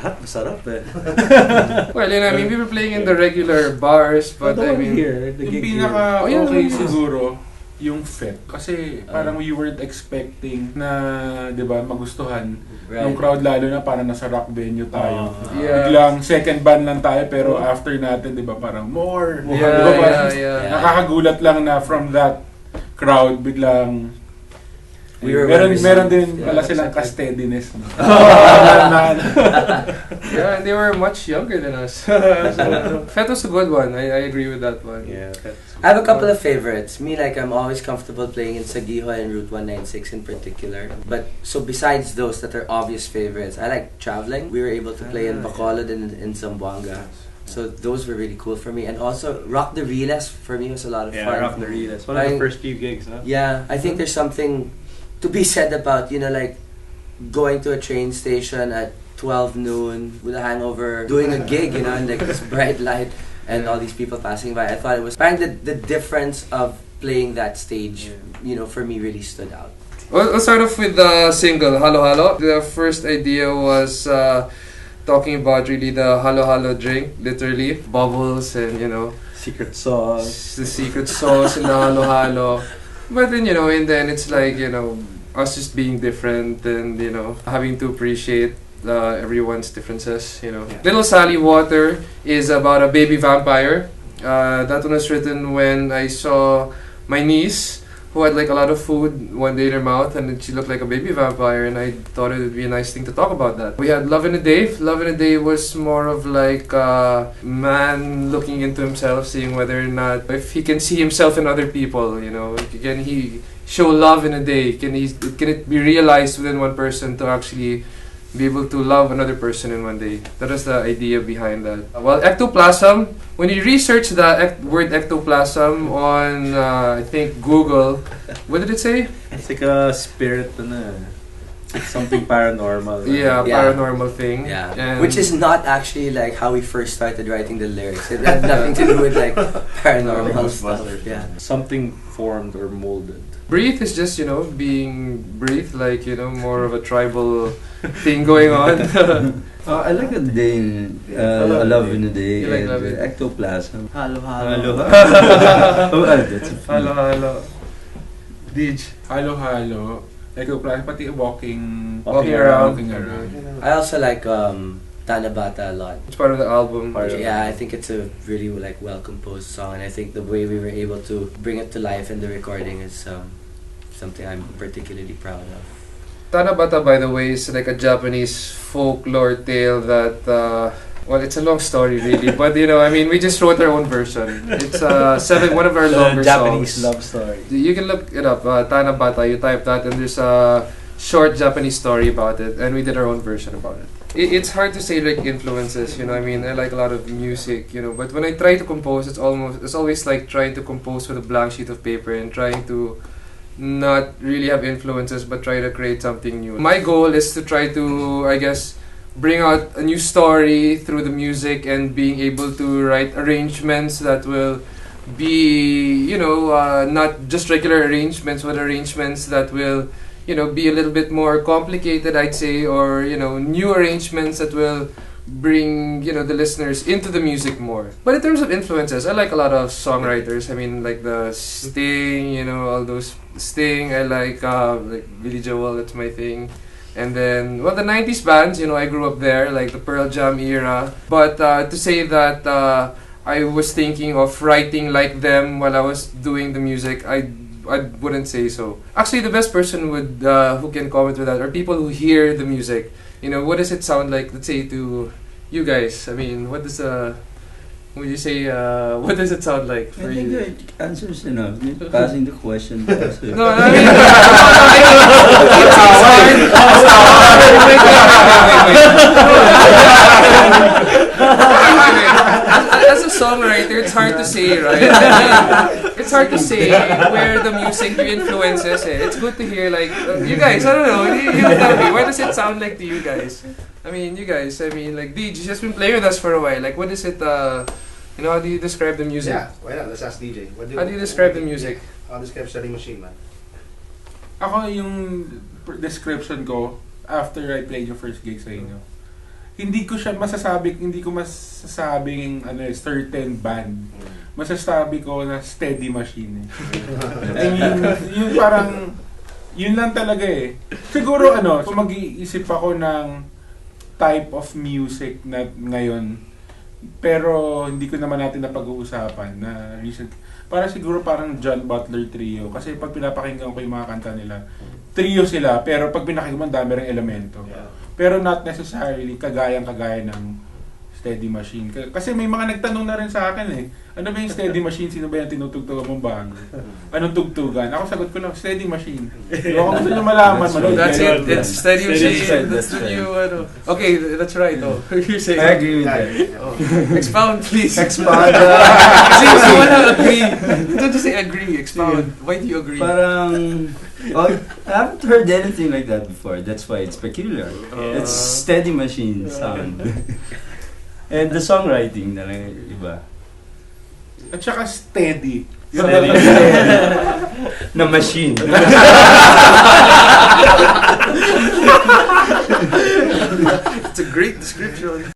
lahat masarap eh. Well, you know, I mean, we were playing in the regular bars, but I mean, here, the Yung gig pinaka here. Oh, yeah, okay yeah. siguro, yung FET. Kasi parang we weren't expecting na, di ba, magustuhan yung crowd, lalo na parang nasa rock venue tayo. Yeah. Biglang second band lang tayo, pero after natin, di ba, parang more. Yeah, Di ba, parang yeah. nakakagulat lang na from that crowd, biglang We were meron din yeah, pala silang ka-steadiness. No? Yeah, and they were much younger than us. So, Fet was a good one. I agree with that one. Yeah, I have a couple of favorites. Me, like, I'm always comfortable playing in Sagiho and Route 196 in particular. But, so besides those that are obvious favorites, I like traveling. We were able to play in Bacolod and in Zamboanga. So those were really cool for me. And also, Rock the Riles for me was a lot of fun. Rock the Riles. One of the first few gigs, huh? Yeah, I think there's something to be said about, you know, like, going to a train station at 12 noon with a hangover, doing a gig, you know, and like this bright light and all these people passing by. I thought it was the difference of playing that stage, you know, for me really stood out. We'll start off with the single, Halo Halo. The first idea was talking about really the Halo Halo drink, literally. Bubbles and, you know, Secret sauce. the secret sauce in the Halo Halo. But then, you know, and then it's like, you know, us just being different and, you know, having to appreciate everyone's differences, you know. Little Sally Water is about a baby vampire. That one was written when I saw my niece, who had like a lot of food one day in her mouth, and then she looked like a baby vampire, and I thought it would be a nice thing to talk about that. We had Love in a Day. Love in a Day was more of like a man looking into himself, seeing whether or not, if he can see himself in other people, you know, can he show love in a day? Can it be realized within one person to actually be able to love another person in one day? That was the idea behind that. Well, ectoplasm, when you research the word ectoplasm on, I think, Google, what did it say? It's like a spirit, it's something paranormal. Right? Yeah, Yeah. paranormal thing. Yeah, And which is not actually like how we first started writing the lyrics. It had nothing to do with like paranormal stuff. Ghostbusters. Yeah. Something formed or molded. breathe is just, you know, being breathe, like, you know, more of a tribal thing going on. I like a day in a love in a day. You like and Love in a Day? Ectoplasm. Halo, Oh, that's a Halo, halo. Dij. Halo-halo. Like, pati walking around. Walking around. I also like Tanabata a lot. It's part of the album. Yeah, I think it's a really like well composed song, and I think the way we were able to bring it to life in the recording is something I'm particularly proud of. Tanabata, by the way, is like a Japanese folklore tale that, well, it's a long story really, but you know, I mean, we just wrote our own version. It's one of our longer Japanese songs. love story. You can look it up, Tanabata, you type that, and there's a short Japanese story about it, and we did our own version about it. It's hard to say like influences, you know, I mean, I like a lot of music, you know, but when I try to compose, it's always like trying to compose with a blank sheet of paper and trying to not really have influences but try to create something new. My goal is to try to, I guess, bring out a new story through the music and being able to write arrangements that will be, you know, not just regular arrangements, but arrangements that will, you know, be a little bit more complicated, I'd say, or, you know, new arrangements that will bring, you know, the listeners into the music more. But in terms of influences, I like a lot of songwriters. I mean, like the Sting, you know, all those Sting. I like Billy Joel, that's my thing. And then, well, the 90s bands, you know, I grew up there, like the Pearl Jam era. But to say that I was thinking of writing like them while I was doing the music, I wouldn't say so. Actually, the best person would who can comment with that are people who hear the music. You know, what does it sound like, let's say, to you guys? I mean, what does would you say, what does it sound like for I think you? the answer is enough. Passing the question. No, I mean, as a songwriter, it's hard to say, right? It's hard to say where the music influences. It's good to hear, like, you guys, I don't know, you tell me, what does it sound like to you guys? I mean, you guys, like, DJ, you've just been playing with us for a while. Like, what is it, you know, how do you describe the music? Yeah, why not? Let's ask DJ. How do you describe the music? I'll describe Study Machine, man. Ako yung description ko after I played yung first gig sa inyo. hindi ko masasabing certain band. Masasabi ko na Steady Machine. I mean, yung parang yun lang talaga eh. Siguro kung mag-iisip ako ng type of music na ngayon, pero hindi ko naman natin napag-uusapan na recent. Siguro parang John Butler Trio. Kasi pag pinapakinggan ko yung mga kanta nila, trio sila, pero pag pinakinggan mo, ang dami ring elemento. Pero not necessarily kagaya ng Steady Machine. Kasi may mga nagtanong na rin sa akin eh. Ano ba yung Steady Machine? Sino ba yung tinutugtugan mong bago? Anong tugtugan? Ako sagot ko lang, Steady Machine. Kung gusto nyo malaman, That's it. It's Steady Machine. Machine. That's the new Okay, that's right. Oh, you're saying. I agree with that. Expound, please. Expound. Kasi I wanna agree. Don't just say agree. Expound. Why do you agree? Parang, I haven't heard anything like that before. That's why it's peculiar. It's Steady Machine sound. And the songwriting na lang iba. At saka steady. Steady. Na machine. It's a great description.